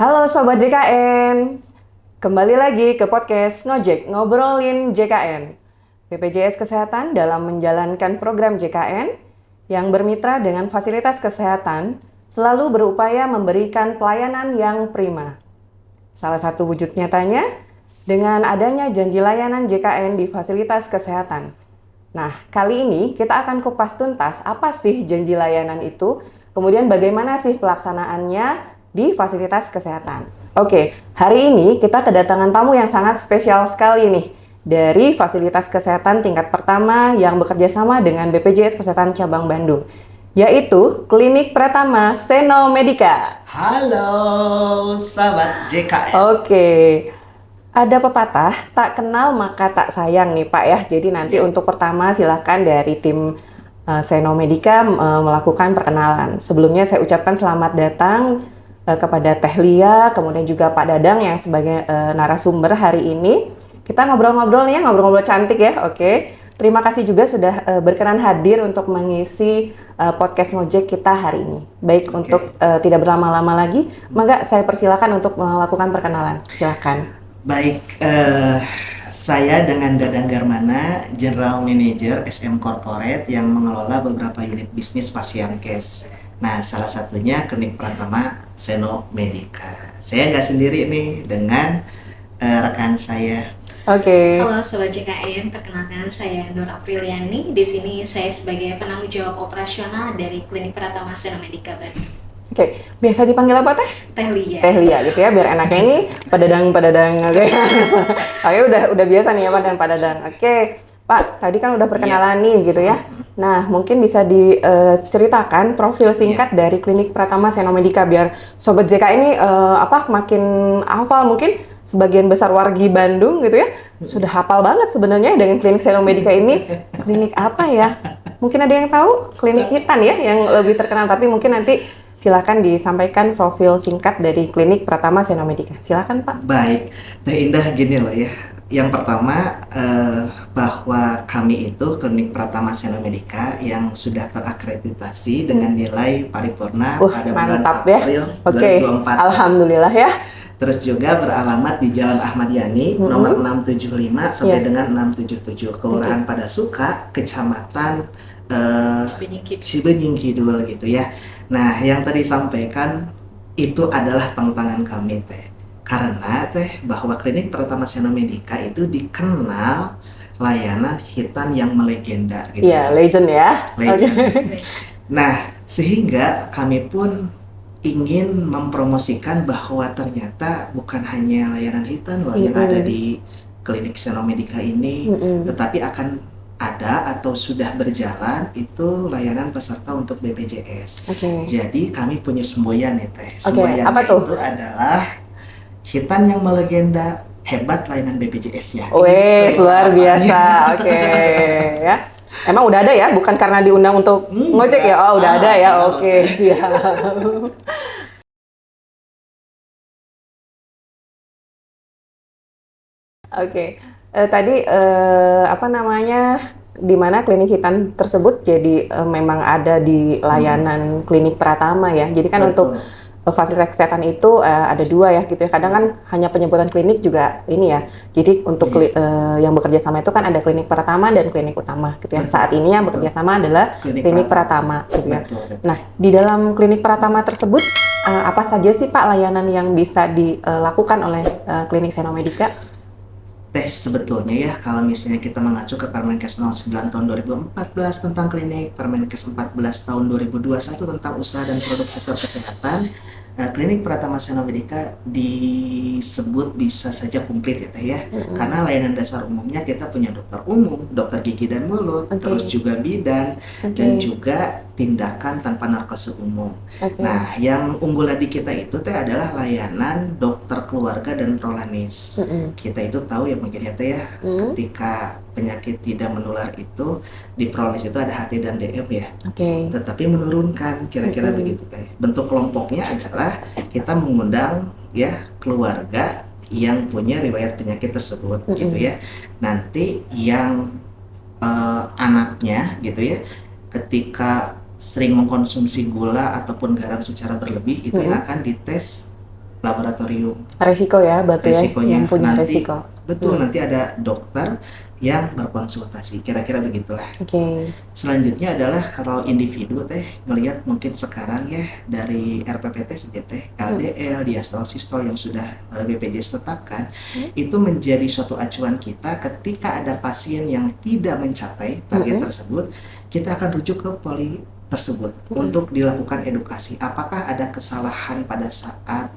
Halo Sobat JKN, kembali lagi ke podcast Ngojek Ngobrolin JKN. BPJS Kesehatan dalam menjalankan program JKN yang bermitra dengan fasilitas kesehatan selalu berupaya memberikan pelayanan yang prima. Salah satu wujud nyatanya dengan adanya janji layanan JKN di fasilitas kesehatan. Nah, kali ini kita akan kupas tuntas apa sih janji layanan itu, kemudian bagaimana sih pelaksanaannya di fasilitas kesehatan. Oke, hari ini kita kedatangan tamu yang sangat spesial sekali nih dari fasilitas kesehatan tingkat pertama yang bekerja sama dengan BPJS Kesehatan Cabang Bandung, yaitu Klinik Pratama Seno Medica. Halo, sahabat JKN. Oke, ada pepatah, tak kenal maka tak sayang nih Pak ya. Jadi nanti untuk pertama silahkan dari tim Seno Medica melakukan perkenalan. Sebelumnya saya ucapkan selamat datang kepada Teh Lia, kemudian juga Pak Dadang yang sebagai narasumber hari ini. Kita ngobrol-ngobrol nih ya, ngobrol-ngobrol cantik ya, oke. Terima kasih juga sudah berkenan hadir untuk mengisi podcast Ngojek kita hari ini. Baik, untuk tidak berlama-lama lagi, maka saya persilakan untuk melakukan perkenalan. Silakan. Baik, saya dengan Dadang Garmana, General Manager SM Corporate yang mengelola beberapa unit bisnis Pasienkes. Nah, salah satunya Klinik Pratama Seno Medica. Saya nggak sendiri nih dengan rekan saya. Oke. Halo Sobat JKN, perkenalkan saya Nur Apriliani. Di sini saya sebagai penanggung jawab operasional dari Klinik Pratama Seno Medica Bandung. Oke, biasa dipanggil apa Teh? Teh Lia. Teh Lia gitu ya, biar enaknya ini Pak Dadang. Oke. Oke, udah biasa nih ya Pak dan Pak Dadang. Oke, Pak, tadi kan udah perkenalan nih gitu ya. Nah, mungkin bisa diceritakan profil singkat dari Klinik Pratama Seno Medica biar Sobat JK ini makin hafal, mungkin sebagian besar wargi Bandung gitu ya. Sudah hafal banget sebenarnya dengan Klinik Seno Medica ini. Klinik apa ya? Mungkin ada yang tahu? Klinik Hitan ya yang lebih terkenal, tapi mungkin nanti silakan disampaikan profil singkat dari Klinik Pratama Seno Medica. Silakan Pak. Baik, Teh Indah gini loh ya. Yang pertama bahwa kami itu Klinik Pratama Seno Medica yang sudah terakreditasi dengan nilai paripurna pada bulan April 2024. Alhamdulillah ya. Terus juga beralamat di Jalan Ahmad Yani nomor 675 sampai dengan 677 Kelurahan Padasuka, Kecamatan Cibenying Kidul gitu ya. Nah, yang tadi sampaikan itu adalah tantangan kami Teh. Karena Teh bahwa Klinik Pratama Seno Medica itu dikenal layanan hitan yang melegenda gitu. Iya, legend ya. Legend. Nah, sehingga kami pun ingin mempromosikan bahwa ternyata bukan hanya layanan hitan loh yang ada di Klinik Seno Medica ini, tetapi akan ada atau sudah berjalan itu layanan peserta untuk BPJS. Jadi kami punya semboyan nih Teh. Semboyan itu adalah hitan yang melegenda, hebat layanan BPJS-nya. Wih, luar biasa. Oke, ya. Emang udah ada ya? Bukan karena diundang untuk ngojek ya? Oh, udah ada ya. Oke, siap. Oke, tadi di mana klinik hitan tersebut jadi memang ada di layanan Klinik Pratama ya. Jadi kan untuk fasilitas kesehatan itu ada dua ya gitu ya. Kadang kan hanya penyebutan klinik juga ini ya. Jadi untuk yang bekerja sama itu kan ada Klinik Pratama dan Klinik Utama gitu ya. Saat ini yang bekerja sama adalah Klinik Pratama gitu ya. Nah, di dalam Klinik Pratama tersebut apa saja sih Pak layanan yang bisa dilakukan oleh Klinik Seno Medica? Teh, sebetulnya ya kalau misalnya kita mengacu ke Permenkes 09 tahun 2014 tentang klinik, Permenkes 14 tahun 2021 tentang usaha dan produk sektor kesehatan, Klinik Pratama Seno Medica disebut bisa saja komplit ya Teh ya. Karena layanan dasar umumnya kita punya dokter umum, dokter gigi dan mulut, terus juga bidan, dan juga tindakan tanpa narkose umum. Nah, yang unggulan di kita itu Teh adalah layanan dokter keluarga dan prolanis. Kita itu tahu ya mungkin ya Teh ya, ketika penyakit tidak menular itu di prolanis itu ada HT dan DM ya. Tetapi menurunkan kira-kira begitu Teh. Bentuk kelompoknya adalah kita mengundang ya keluarga yang punya riwayat penyakit tersebut gitu ya. Nanti yang anaknya gitu ya, ketika sering mengkonsumsi gula ataupun garam secara berlebih itu yang akan dites laboratorium Resiko ya, berarti ya, resikonya. yang punya Nanti resiko. betul, nanti ada dokter yang berkonsultasi, kira-kira begitulah. Oke. Selanjutnya adalah kalau individu teh melihat mungkin sekarang ya dari RPPT saja teh LDL, diastol, sistol yang sudah BPJS tetapkan, itu menjadi suatu acuan kita ketika ada pasien yang tidak mencapai target tersebut, kita akan rujuk ke poli tersebut untuk dilakukan edukasi. Apakah ada kesalahan pada saat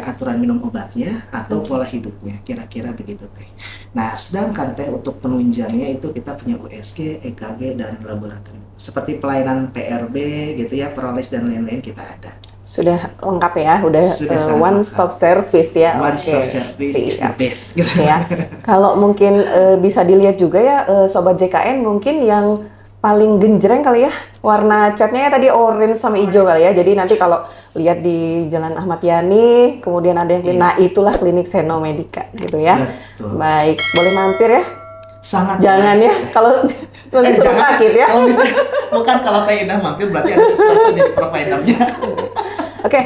aturan minum obatnya atau pola hidupnya, kira-kira begitu teh. Nah, sedangkan teh untuk penunjangnya itu kita punya USG, EKG dan laboratorium. Seperti pelayanan PRB gitu ya, Proles dan lain-lain kita ada. Sudah lengkap ya, udah one stop service ya. One stop service is the best gitu. Ya. Kalau mungkin bisa dilihat juga ya sobat JKN, mungkin yang paling genjreng kali ya warna catnya ya tadi orange sama hijau kali ya. Jadi nanti kalau lihat di Jalan Ahmad Yani, kemudian ada yang nah itulah klinik Senomedica gitu ya. Betul. Baik, boleh mampir ya? Sangat. Jangan ya kalau nanti sakit ya. Kalau misalnya, bukan kalau Teh Indah mampir berarti ada sesuatu di providernya. Oke,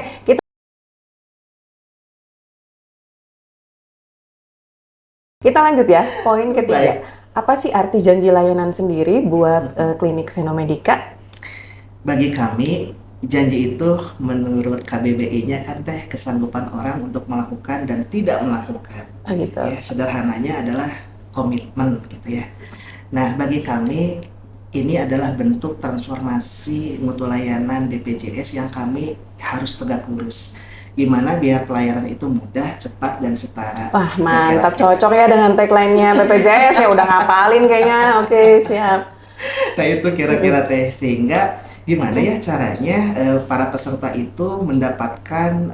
kita lanjut ya. Poin ketiga. Baik. Apa sih arti janji layanan sendiri buat klinik Senomedica? Bagi kami, janji itu menurut KBBI-nya kan teh kesanggupan orang untuk melakukan dan tidak melakukan. Oh gitu. Ya, sederhananya adalah komitmen gitu ya. Nah, bagi kami ini adalah bentuk transformasi mutu layanan BPJS yang kami harus tegak lurus. Gimana biar pelayanan itu mudah, cepat, dan setara. Wah, mantap. Cocok ya dengan tagline-nya BPJS ya, udah ngapalin kayaknya. Oke, siap. Nah, itu kira-kira teh. Sehingga gimana ya caranya para peserta itu mendapatkan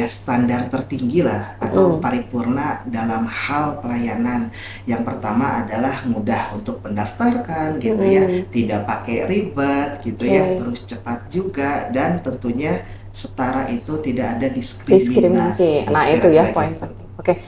standar tertinggi lah atau paripurna dalam hal pelayanan. Yang pertama adalah mudah untuk mendaftarkan gitu ya, tidak pakai ribet gitu ya, terus cepat juga, dan tentunya setara, itu tidak ada diskriminasi. Nah, itu ya poin penting. Oke.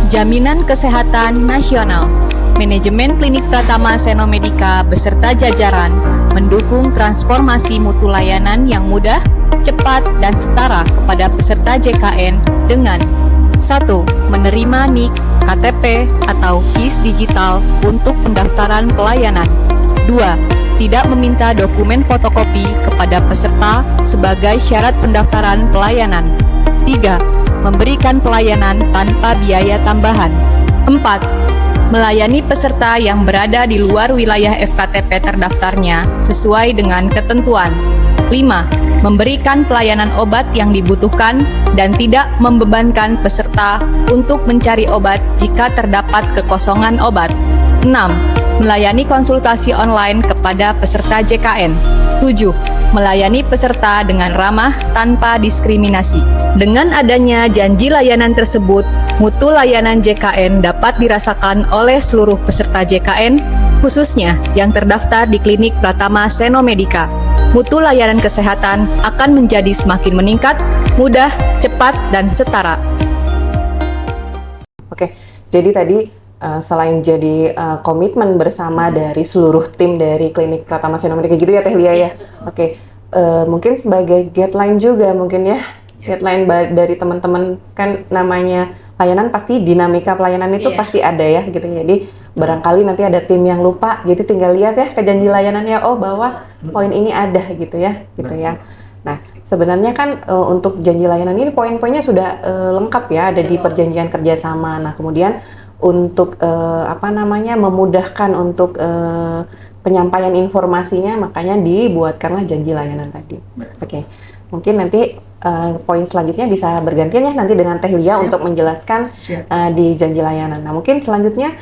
Jaminan Kesehatan Nasional. Manajemen Klinik Pratama Senomedica beserta jajaran mendukung transformasi mutu layanan yang mudah, cepat, dan setara kepada peserta JKN dengan 1. Menerima NIK, KTP, atau KIS digital untuk pendaftaran pelayanan. 2. Tidak meminta dokumen fotokopi kepada peserta sebagai syarat pendaftaran pelayanan. 3. Memberikan pelayanan tanpa biaya tambahan. 4. Melayani peserta yang berada di luar wilayah FKTP terdaftarnya sesuai dengan ketentuan. 5. Memberikan pelayanan obat yang dibutuhkan dan tidak membebankan peserta untuk mencari obat jika terdapat kekosongan obat. 6. Melayani konsultasi online kepada peserta JKN. 7. Melayani peserta dengan ramah tanpa diskriminasi. Dengan adanya janji layanan tersebut, mutu layanan JKN dapat dirasakan oleh seluruh peserta JKN, khususnya yang terdaftar di Klinik Pratama Senomedica. Mutu layanan kesehatan akan menjadi semakin meningkat, mudah, cepat, dan setara. Oke, jadi tadi selain jadi komitmen bersama dari seluruh tim dari Klinik Pratama Senomedica gitu ya Teh Lia ya. Oke, mungkin sebagai guideline juga mungkin ya, guideline dari teman-teman, kan namanya layanan pasti dinamika pelayanan itu pasti ada ya gitu. Jadi barangkali nanti ada tim yang lupa, jadi tinggal lihat ya ke janji layanannya, oh bahwa poin ini ada gitu ya, ya. Nah, sebenarnya kan untuk janji layanan ini poin-poinnya sudah lengkap ya, ada di perjanjian kerjasama. Nah, kemudian untuk memudahkan untuk penyampaian informasinya, makanya dibuatkanlah janji layanan tadi. Oke. Mungkin nanti poin selanjutnya bisa bergantian ya nanti dengan Teh Lia untuk menjelaskan di janji layanan. Nah, mungkin selanjutnya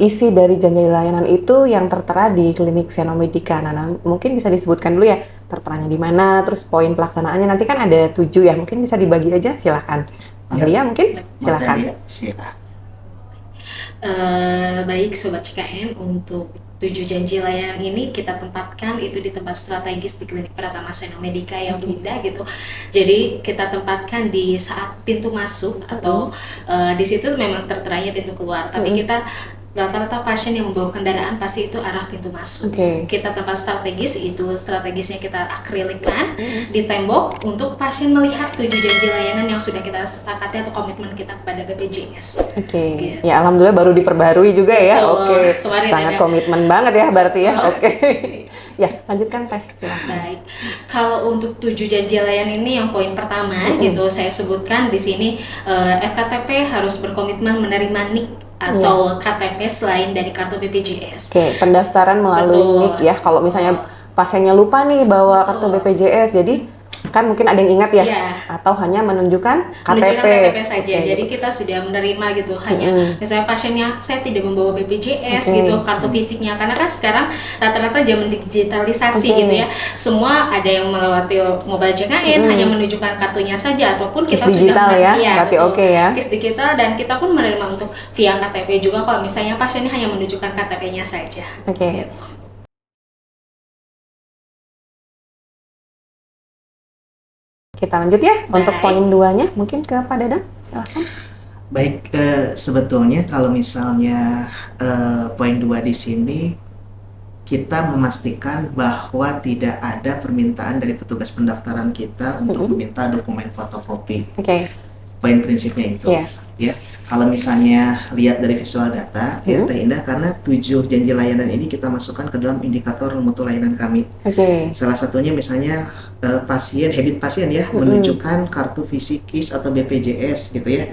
isi dari janji layanan itu yang tertera di Klinik Senomedica. Nah, mungkin bisa disebutkan dulu ya terteranya di mana, terus poin pelaksanaannya nanti kan ada 7 ya, mungkin bisa dibagi aja, silakan. Teh Lia mungkin silakan. Baik Sobat CKN, untuk 7 janji layanan ini kita tempatkan itu di tempat strategis di Klinik Pratama Senomedica yang pindah gitu. Jadi kita tempatkan di saat pintu masuk atau di situ memang terteranya pintu keluar, tapi kita rata-rata pasien yang membawa kendaraan pasti itu arah pintu masuk. Kita tempat strategis, itu strategisnya kita akrilikkan di tembok untuk pasien melihat 7 janji layanan yang sudah kita sepakati atau komitmen kita kepada BPJS. Gitu. Ya alhamdulillah baru diperbarui juga ya. Sangat komitmen banget ya berarti ya. Ya, lanjutkan Teh, silakan. Baik. Kalau untuk 7 janji layanan ini yang poin pertama gitu saya sebutkan di sini, FKTP harus berkomitmen menerima NIK atau KTP selain dari kartu BPJS. Pendaftaran melalui NIK ya. Kalau misalnya pasiennya lupa nih bawa kartu BPJS, jadi kan mungkin ada yang ingat ya, atau hanya menunjukkan KTP saja. Jadi kita sudah menerima gitu, hanya misalnya pasiennya saya tidak membawa BPJS gitu, kartu fisiknya, karena kan sekarang rata-rata zaman digitalisasi gitu ya, semua ada yang melewati mobile JKN hanya menunjukkan kartunya saja, ataupun kita KIS digital sudah berarti KIS digital, dan kita pun menerima untuk via KTP juga kalau misalnya pasiennya hanya menunjukkan KTP-nya saja. Gitu. Kita lanjut ya. Untuk poin 2-nya mungkin ke Pak Dadang, silahkan. Baik, sebetulnya kalau misalnya poin 2 di sini kita memastikan bahwa tidak ada permintaan dari petugas pendaftaran kita untuk meminta dokumen fotokopi. Poin prinsipnya itu. Ya, kalau misalnya lihat dari visual data, ya Teh Indah, karena 7 janji layanan ini kita masukkan ke dalam indikator mutu layanan kami. Salah satunya misalnya habit pasien ya, menunjukkan kartu fisik KIS atau BPJS gitu ya.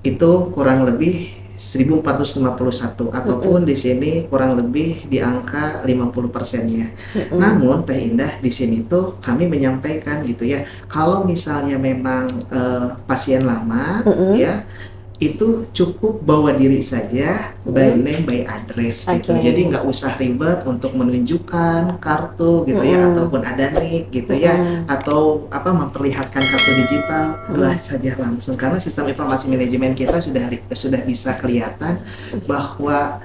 Itu kurang lebih 1451 ataupun di sini kurang lebih di angka 50%-nya. Namun Teh Indah di sini tuh kami menyampaikan gitu ya, kalau misalnya memang pasien lama ya, itu cukup bawa diri saja, by name by address gitu. Jadi nggak usah ribet untuk menunjukkan kartu gitu ya, ataupun ada NIK gitu ya, atau memperlihatkan kartu digital, saja langsung, karena sistem informasi manajemen kita sudah bisa kelihatan bahwa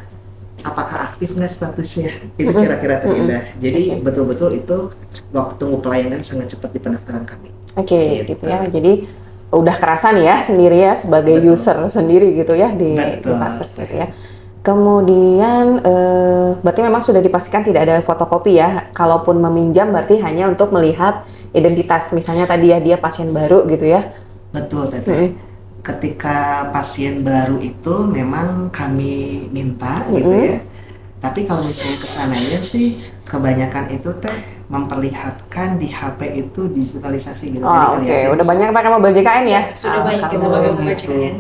apakah aktif nggak statusnya, itu kira-kira Teh Indah. Jadi betul-betul itu waktu tunggu pelayanan sangat cepat di pendaftaran kami. Gitu ya. Jadi udah kerasa nih ya sendiri ya sebagai user sendiri gitu ya di Paskes gitu ya. Kemudian berarti memang sudah dipastikan tidak ada fotokopi ya. Kalaupun meminjam berarti hanya untuk melihat identitas, misalnya tadi ya dia pasien baru gitu ya. Betul Teteh. Ketika pasien baru itu memang kami minta gitu ya. Tapi kalau misalnya kesananya sih kebanyakan itu Teh memperlihatkan di HP itu digitalisasi gitu. Udah banyak pakai mobil JKN ya? Sudah banyak kita pakai mobil JKN.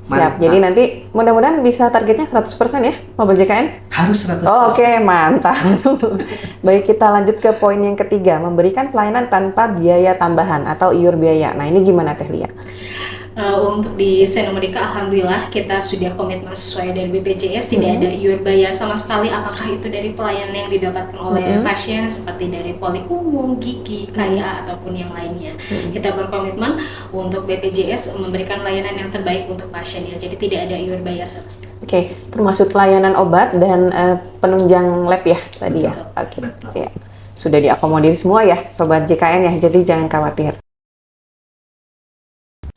Siap, jadi nanti mudah-mudahan bisa targetnya 100% ya mobil JKN? Harus 100%. Mantap. Baik, kita lanjut ke poin yang ketiga, memberikan pelayanan tanpa biaya tambahan atau iur biaya. Nah ini gimana Teh Lia? Untuk di Senomedika, alhamdulillah kita sudah komitmen sesuai dari BPJS, tidak ada iur bayar sama sekali, apakah itu dari pelayanan yang didapatkan oleh pasien seperti dari poli umum, gigi, KIA ataupun yang lainnya. Kita berkomitmen untuk BPJS memberikan layanan yang terbaik untuk pasiennya, jadi tidak ada iur bayar sama sekali. Termasuk pelayanan obat dan penunjang lab ya tadi ya. Siap. Sudah diakomodir semua ya Sobat JKN ya, jadi jangan khawatir.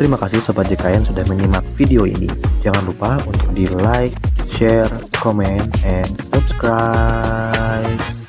Terima kasih Sobat JKN sudah menyimak video ini. Jangan lupa untuk di like, share, comment, and subscribe.